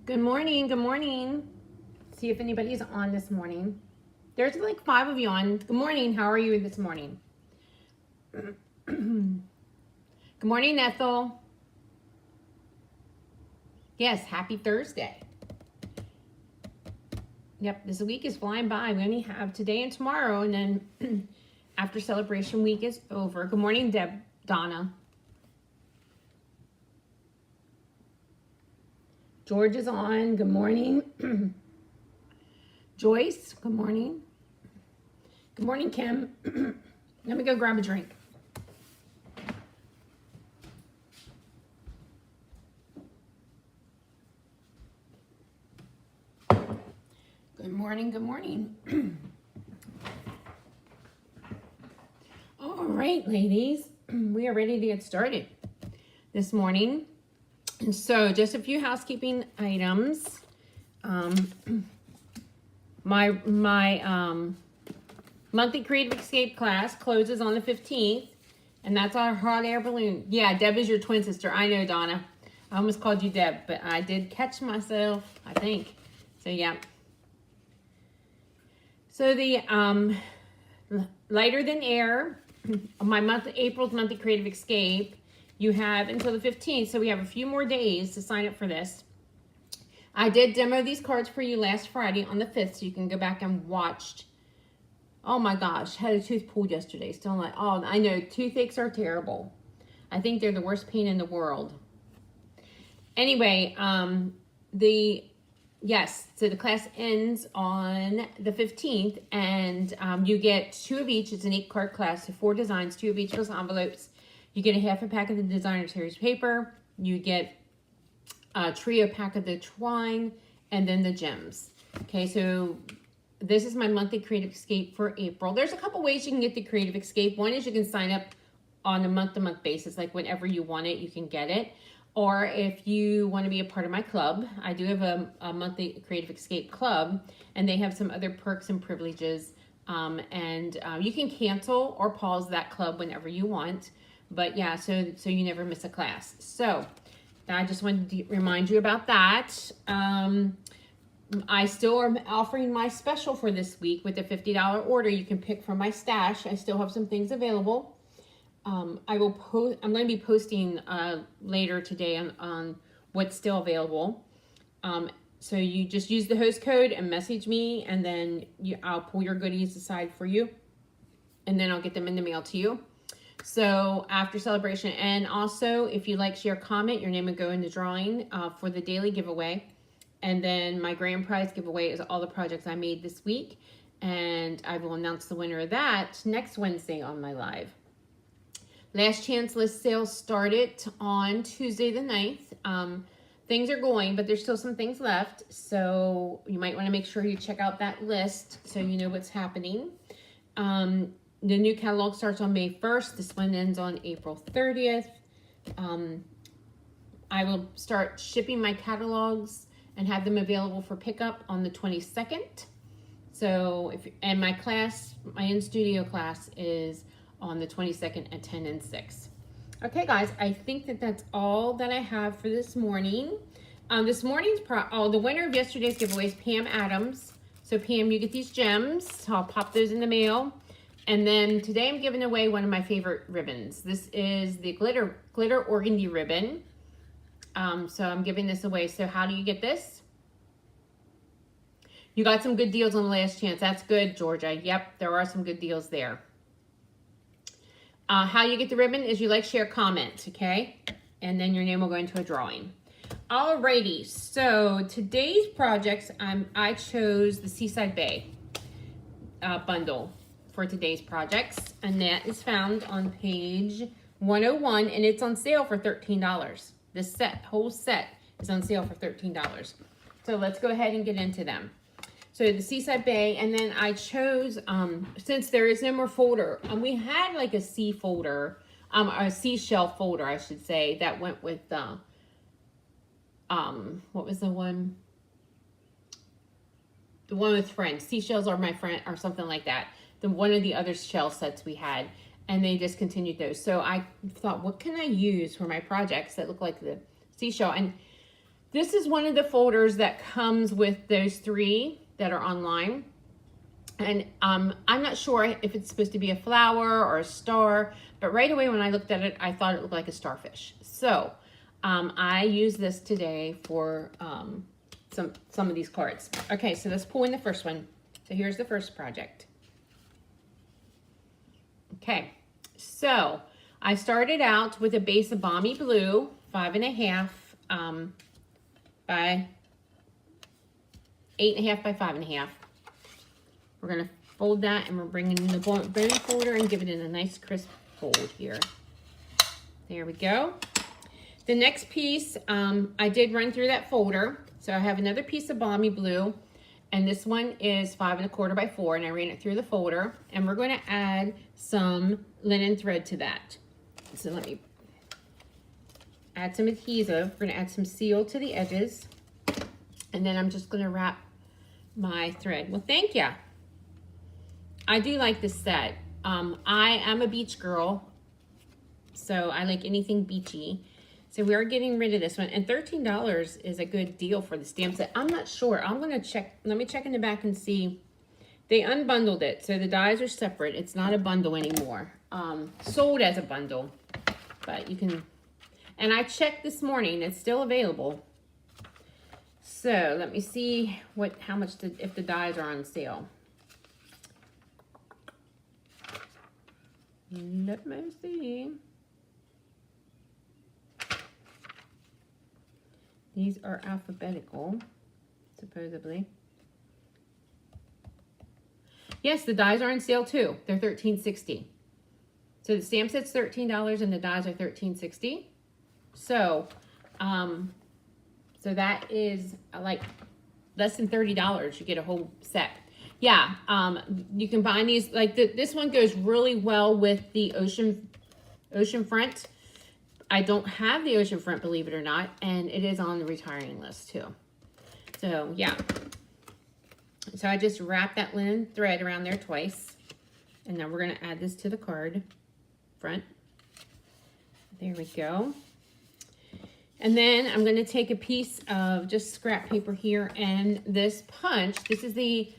Good morning. Good morning. See if anybody's on this morning. There's like 5 of you on. Good morning. How are you this morning? Good morning, Ethel. Yes, happy Thursday. Yep, this week is flying by. We only have today and tomorrow, and then after celebration week is over. Good morning, Donna. George is on. Good morning. Joyce, good morning. Good morning, Kim. Let me go grab a drink. Good morning, good morning. All right, ladies, we are ready to get started this morning. And so just a few housekeeping items. My monthly Creative Escape class closes on the 15th, and that's our hot air balloon. Yeah, Deb is your twin sister. I know, Donna. I almost called you Deb, but I did catch myself, I think. So, yeah. So the lighter than air, April's monthly Creative Escape, you have until the 15th, so we have a few more days to sign up for this. I did demo these cards for you last Friday on the 5th, so you can go back and watch. Oh my gosh, had a tooth pulled yesterday. Still like, oh, I know, toothaches are terrible. I think they're the worst pain in the world. Anyway, yes, so the class ends on the 15th, and you get 2 of each. It's an 8-card class, so 4 designs, 2 of each plus envelopes. You get a half a pack of the designer series paper. You get a trio pack of the twine, and then the gems. Okay, so this is my monthly Creative Escape for April. There's a couple ways you can get the Creative Escape. One is you can sign up on a month-to-month basis, like whenever you want it, you can get it. Or if you want to be a part of my club, I do have a monthly Creative Escape club, and they have some other perks and privileges. You can cancel or pause that club whenever you want. But yeah, so you never miss a class. So I just wanted to remind you about that. I still am offering my special for this week with a $50 order. You can pick from my stash. I still have some things available. I'm going to be posting later today on what's still available. So you just use the host code and message me, and then I'll pull your goodies aside for you, and then I'll get them in the mail to you. So after celebration, and also if you like, share, comment, your name would go in the drawing for the daily giveaway. And then my grand prize giveaway is all the projects I made this week, and I will announce the winner of that next Wednesday on my live. Last chance list sales started on Tuesday the 9th. Things are going, but there's still some things left, so you might want to make sure you check out that list so you know what's happening. The new catalog starts on May 1st. This one ends on April 30th. I will start shipping my catalogs and have them available for pickup on the 22nd. So, and my class, my in-studio class is on the 22nd at 10 and 6. Okay, guys, I think that's all that I have for this morning. This morning's the winner of yesterday's giveaway is Pam Adams. So Pam, you get these gems. So I'll pop those in the mail. And then today I'm giving away one of my favorite ribbons. This is the glitter organdy ribbon. So I'm giving this away. So how do you get this? You got some good deals on the last chance. That's good, Georgia. Yep, there are some good deals there. How you get the ribbon is you like, share, comment, okay? And then your name will go into a drawing. Alrighty, so today's projects, I chose the Seaside Bay bundle for today's projects, and that is found on page 101, and it's on sale for $13. This whole set is on sale for $13. So let's go ahead and get into them. So the Seaside Bay, and then I chose, since there is no more folder, we had like a sea folder, a seashell folder, I should say, that went with what was the one? The one with friends. Seashells are my friend, or something like that. One of the other shell sets we had, and they discontinued those. So I thought, what can I use for my projects that look like the seashell? And this is one of the folders that comes with those 3 that are online. And I'm not sure if it's supposed to be a flower or a star, but right away when I looked at it, I thought it looked like a starfish. So I use this today for some of these cards. Okay, so let's pull in the first one. So here's the first project. Okay, so I started out with a base of Balmy Blue, 5.5 by 8.5 by 5.5. We're gonna fold that, and we're bringing in the bone folder and give it in a nice crisp fold here. There we go. The next piece, I did run through that folder. So I have another piece of Balmy Blue, and this one is 5.25 by 4, and I ran it through the folder, and we're gonna add some linen thread to that. So let me add some adhesive. We're gonna add some seal to the edges, and then I'm just gonna wrap my thread. Well, thank you. I do like this set. I am a beach girl, so I like anything beachy. So we are getting rid of this one, and $13 is a good deal for the stamp set. I'm not sure. I'm gonna check. Let me check in the back and see. They unbundled it, so the dies are separate. It's not a bundle anymore. Sold as a bundle, but you can. And I checked this morning. It's still available. So let me see how much if the dies are on sale. Let me see. These are alphabetical, supposedly. Yes, the dies are on sale too. They're $13.60. So the stamp set's $13 and the dies are $13.60. So, so that is like less than $30. You get a whole set. Yeah, you can buy these. Like this one goes really well with the ocean front. I don't have the ocean front, believe it or not, and it is on the retiring list too. So yeah. So I just wrap that linen thread around there twice, and then we're gonna add this to the card front. There we go. And then I'm gonna take a piece of just scrap paper here, and this punch. This is the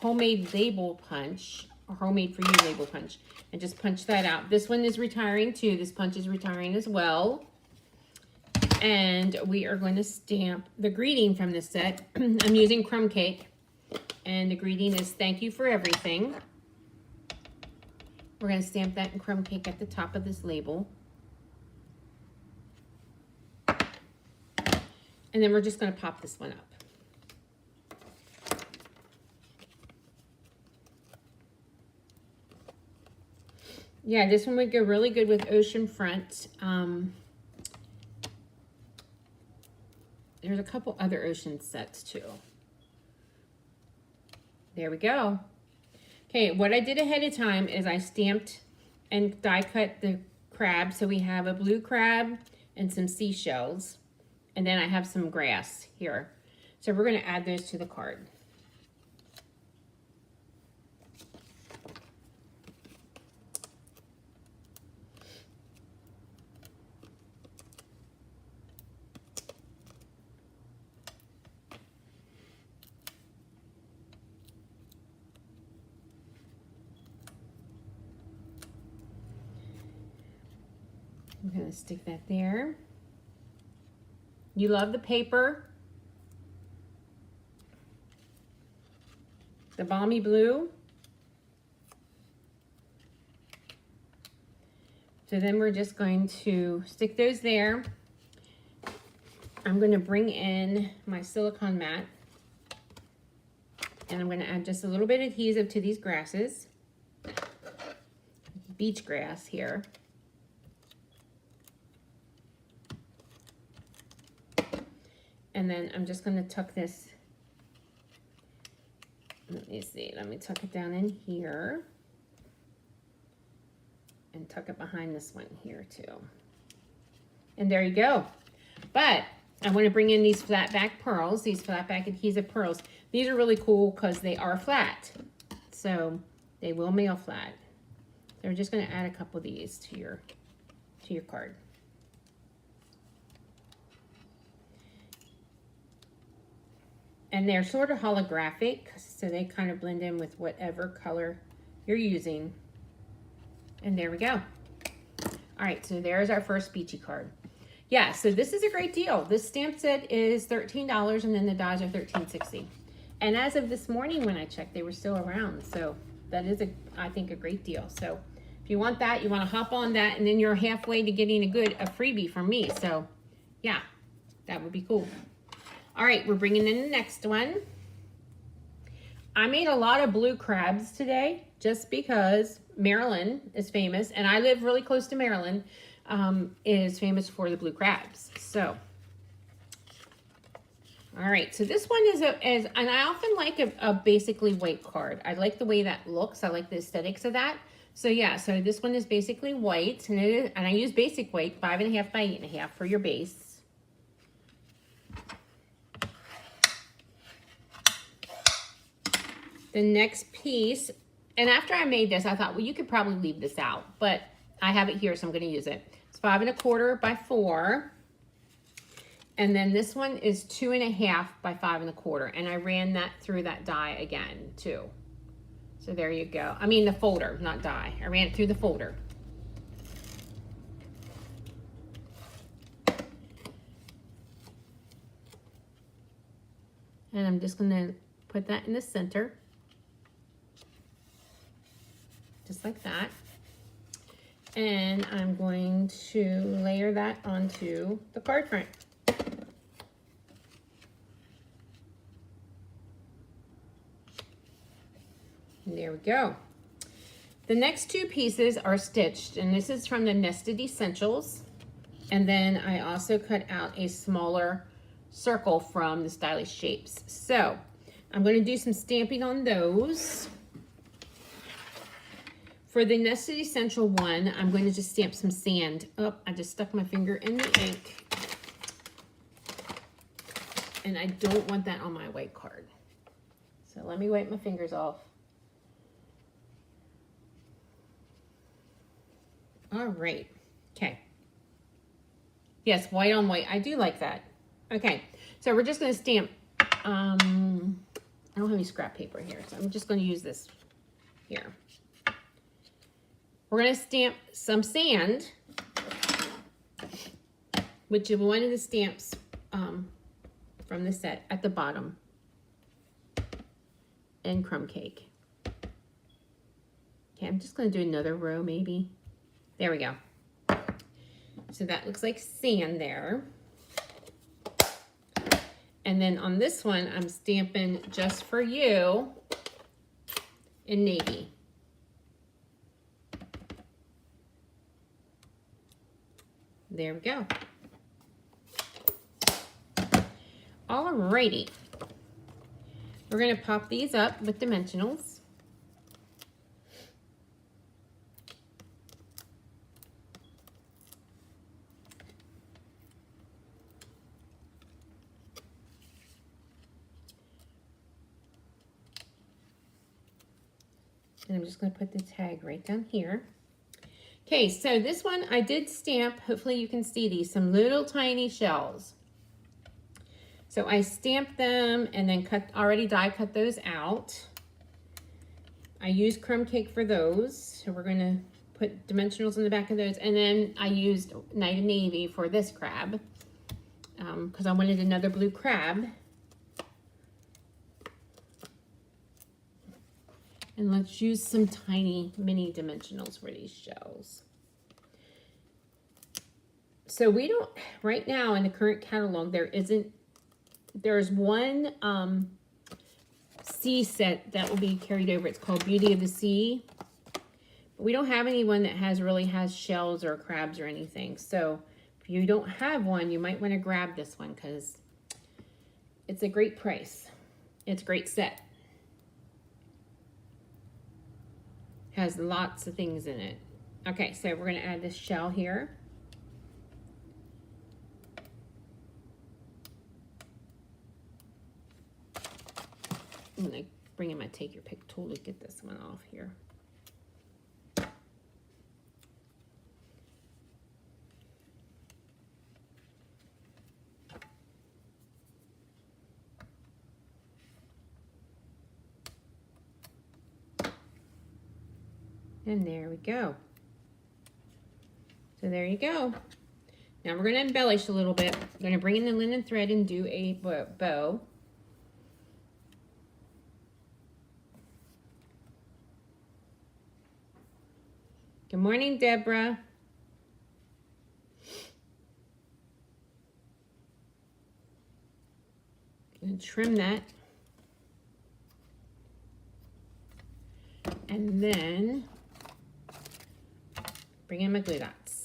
homemade label punch, or homemade for you label punch, and just punch that out. This one is retiring too. This punch is retiring as well. And we are going to stamp the greeting from this set. I'm using crumb cake, and the greeting is "Thank you for everything." We're going to stamp that in crumb cake at the top of this label. And then we're just going to pop this one up. Yeah, this one would go really good with ocean front. There's a couple other ocean sets too. There we go. Okay, what I did ahead of time is I stamped and die cut the crab. So we have a blue crab and some seashells. And then I have some grass here. So we're going to add those to the card. I'm going to stick that there. You love the paper, the balmy blue, So then we're just going to stick those there. I'm going to bring in my silicone mat. And I'm going to add just a little bit of adhesive to these grasses. Beach grass here. And then I'm just going to tuck this. Let me see. Let me tuck it down in here. And tuck it behind this one here too. And there you go. But I want to bring in these flat back pearls, these flat back adhesive pearls. These are really cool because they are flat. So they will mail flat. So we're just going to add a couple of these to your card. And they're sort of holographic, so they kind of blend in with whatever color you're using. And there we go. All right, so there's our first beachy card. Yeah, so this is a great deal. This stamp set is $13 and then the dies are $13.60. And as of this morning when I checked, they were still around. So that is, I think, a great deal. So if you want that, you want to hop on that, and then you're halfway to getting a freebie from me. So yeah, that would be cool. All right, we're bringing in the next one. I made a lot of blue crabs today just because Maryland is famous, and I live really close to Maryland, is famous for the blue crabs. So, all right, so this one is and I often like a basically white card. I like the way that looks. I like the aesthetics of that. So yeah, so this one is basically white, and I use basic white, 5.5 by 8.5 for your base. The next piece, and after I made this, I thought, well, you could probably leave this out, but I have it here, so I'm going to use it. It's 5.25 by 4, and then this one is 2.5 by 5.25, and I ran that through that die again too. So there you go. I mean the folder, not die. I ran it through the folder. And I'm just going to put that in the center. Just like that. And I'm going to layer that onto the card front. And there we go. The next two pieces are stitched, and this is from the Nested Essentials. And then I also cut out a smaller circle from the Stylish Shapes. So I'm going to do some stamping on those. For the Nested Essential one, I'm going to just stamp some sand. Oh, I just stuck my finger in the ink. And I don't want that on my white card. So let me wipe my fingers off. All right, okay. Yes, white on white, I do like that. Okay, so we're just gonna stamp, I don't have any scrap paper here, so I'm just gonna use this here. We're going to stamp some sand, which is one of the stamps from the set at the bottom, and crumb cake. Okay, I'm just going to do another row maybe. There we go. So that looks like sand there. And then on this one, I'm stamping Just For You in navy. There we go. Alrighty. We're going to pop these up with dimensionals. And I'm just going to put the tag right down here. Okay, so this one I did stamp, hopefully you can see these, some little tiny shells. So I stamped them and then already die cut those out. I used crumb cake for those, so we're going to put dimensionals in the back of those. And then I used Night of Navy for this crab because I wanted another blue crab. And let's use some tiny mini dimensionals for these shells. So we don't, right now in the current catalog, there's one sea set that will be carried over. It's called Beauty of the Sea. But we don't have anyone that really has shells or crabs or anything. So if you don't have one, you might want to grab this one because it's a great price. It's a great set. Has lots of things in it. Okay, so we're going to add this shell here. I'm going to bring in my Take Your Pick tool to get this one off here. And there we go. So there you go. Now we're going to embellish a little bit. I'm going to bring in the linen thread and do a bow. Good morning, Deborah. And trim that. And then bring in my glue dots.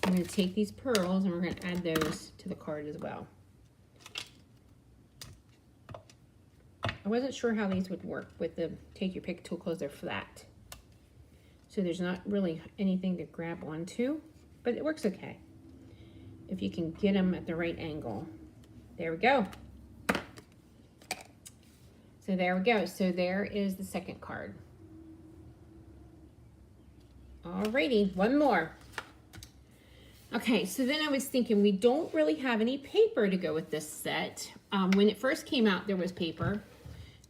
I'm going to take these pearls and we're going to add those to the card as well. I wasn't sure how these would work with the Take Your Pick tool because they're flat. So there's not really anything to grab onto, but it works okay if you can get them at the right angle. There we go. So there we go. So there is the second card. Alrighty, one more. Okay, so then I was thinking we don't really have any paper to go with this set. When it first came out, there was paper,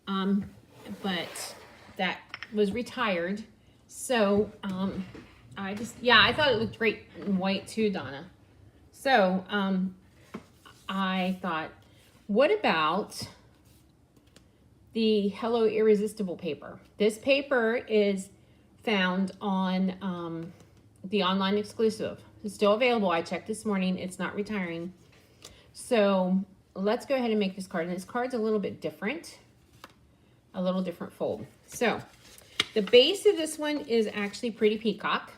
but that was retired. So I thought it looked great in white too, Donna. So I thought, what about the Hello Irresistible paper? This paper is found on the online exclusive. It's still available. I checked this morning. It's not retiring. So let's go ahead and make this card. And this card's a little bit different. A little different fold. So the base of this one is actually Pretty Peacock.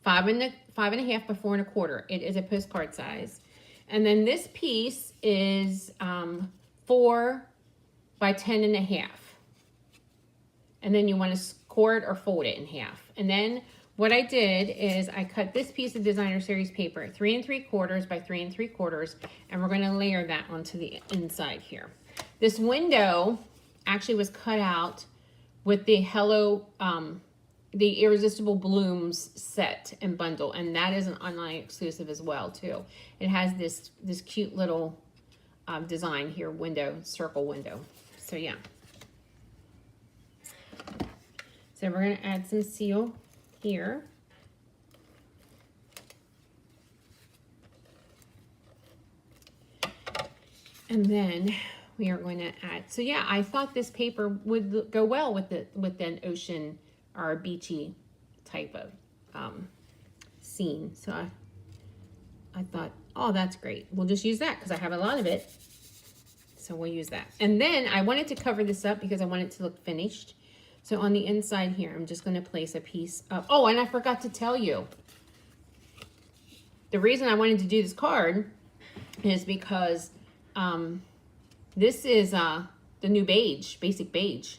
5.5 by 4.25. It is a postcard size. And then this piece is 4 by 10.5. And then you want to score it or fold it in half. And then what I did is I cut this piece of Designer Series paper 3 3/4 by 3 3/4, and we're going to layer that onto the inside here. This window actually was cut out with the Hello, the Irresistible Blooms set and bundle, and that is an online exclusive as well too. It has this cute little design here, window, circle window. So yeah. So we're going to add some seal here. And then we are going to add, so yeah, I thought this paper would go well with an ocean or a beachy type of scene. So I thought, oh, that's great. We'll just use that because I have a lot of it. So we'll use that. And then I wanted to cover this up because I want it to look finished. So on the inside here, I'm just going to place a piece of, oh, and I forgot to tell you. The reason I wanted to do this card is because this is the new beige, basic beige.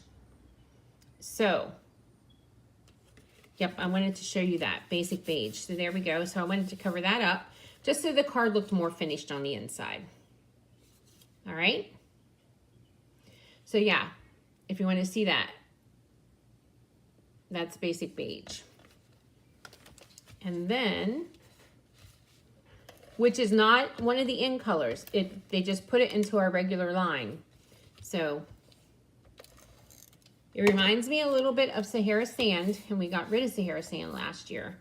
So, yep, I wanted to show you that, basic beige. So there we go. So I wanted to cover that up just so the card looked more finished on the inside. All right. So yeah, if you want to see that, that's basic beige. And then, which is not one of the in colors. They just put it into our regular line. So it reminds me a little bit of Sahara Sand, and we got rid of Sahara Sand last year.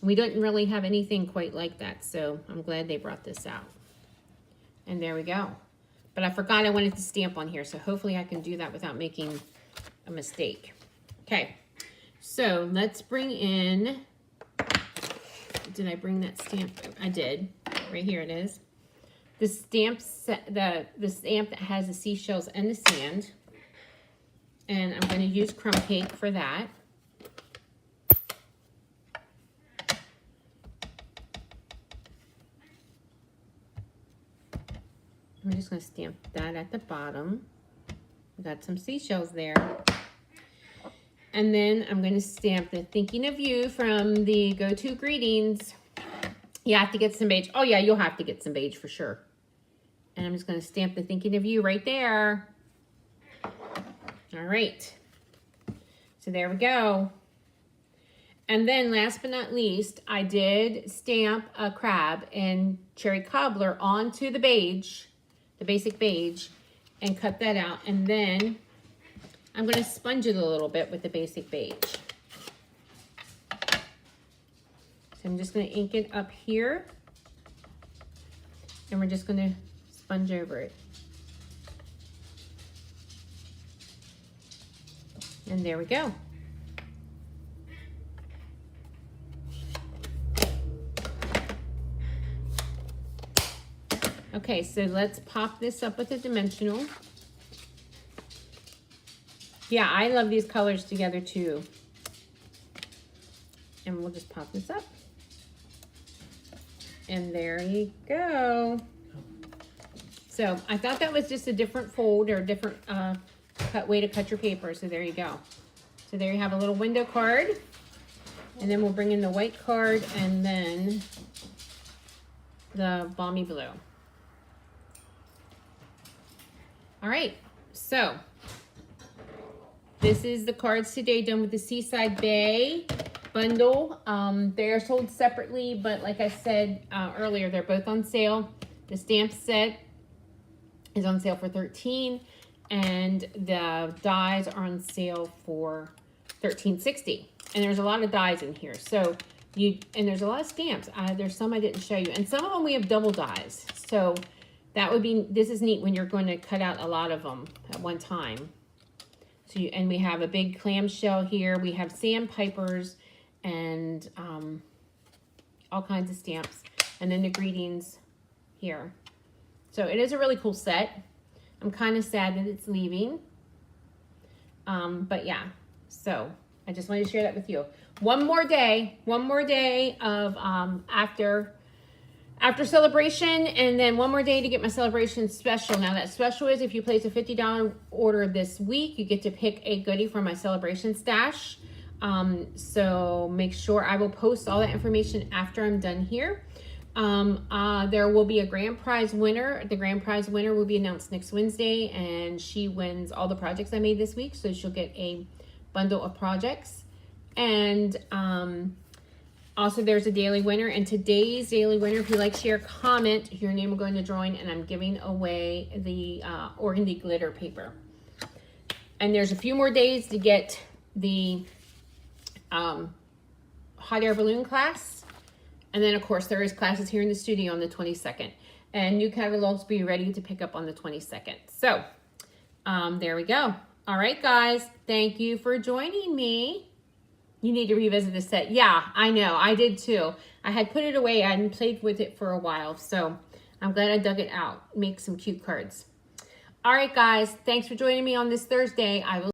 We didn't really have anything quite like that, so I'm glad they brought this out. And there we go. but I forgot I wanted to stamp on here. So hopefully I can do that without making a mistake. Okay, so let's bring in, did I bring that stamp? I did. Right here it is. The stamp set, the stamp that has the seashells and the sand. And I'm going to use crumb cake for that. I'm just going to stamp that at the bottom. We got some seashells there. And then I'm going to stamp the thinking of you from the go-to greetings. You have to get some beige. Oh yeah, you'll have to get some beige for sure. And I'm just going to stamp the thinking of you right there. All right. So there we go. And then last but not least, I did stamp a crab and cherry cobbler onto the beige, the basic beige, and cut that out. And then I'm going to sponge it a little bit with the basic beige. So I'm just going to ink it up here. And we're just going to sponge over it. And there we go. Okay, so let's pop this up with a dimensional. Yeah, I love these colors together too. And we'll just pop this up. And there you go. So I thought that was just a different fold or a different way to cut your paper. So there you go. So there you have a little window card. And then we'll bring in the white card and then the balmy blue. All right, so this is the cards today done with the Seaside Bay bundle. They are sold separately, but like I said earlier, they're both on sale. The stamp set is on sale for $13, and the dies are on sale for $13.60. And there's a lot of dies in here. So and there's a lot of stamps. There's some I didn't show you, and some of them we have double dies. So that would be, this is neat when you're going to cut out a lot of them at one time. So and we have a big clamshell here. We have sandpipers and all kinds of stamps. And then the greetings here. So it is a really cool set. I'm kind of sad that it's leaving. But yeah, so I just wanted to share that with you. One more day of after celebration, and then one more day to get my celebration special. Now that special is if you place a $50 order this week, you get to pick a goodie from my celebration stash. So make sure I will post all that information after I'm done here. There will be a grand prize winner. The grand prize winner will be announced next Wednesday, and she wins all the projects I made this week. So she'll get a bundle of projects. And also there's a daily winner, and today's daily winner, if you like, share, comment, your name will go in the drawing, and I'm giving away the organdy glitter paper. And there's a few more days to get the hot air balloon class. And then of course there is classes here in the studio on the 22nd, and new catalogs will be ready to pick up on the 22nd. So there we go. All right, guys, thank you for joining me. You need to revisit this set. Yeah, I know. I did too. I had put it away. I hadn't played with it for a while. So I'm glad I dug it out. Make some cute cards. All right, guys. Thanks for joining me on this Thursday. I will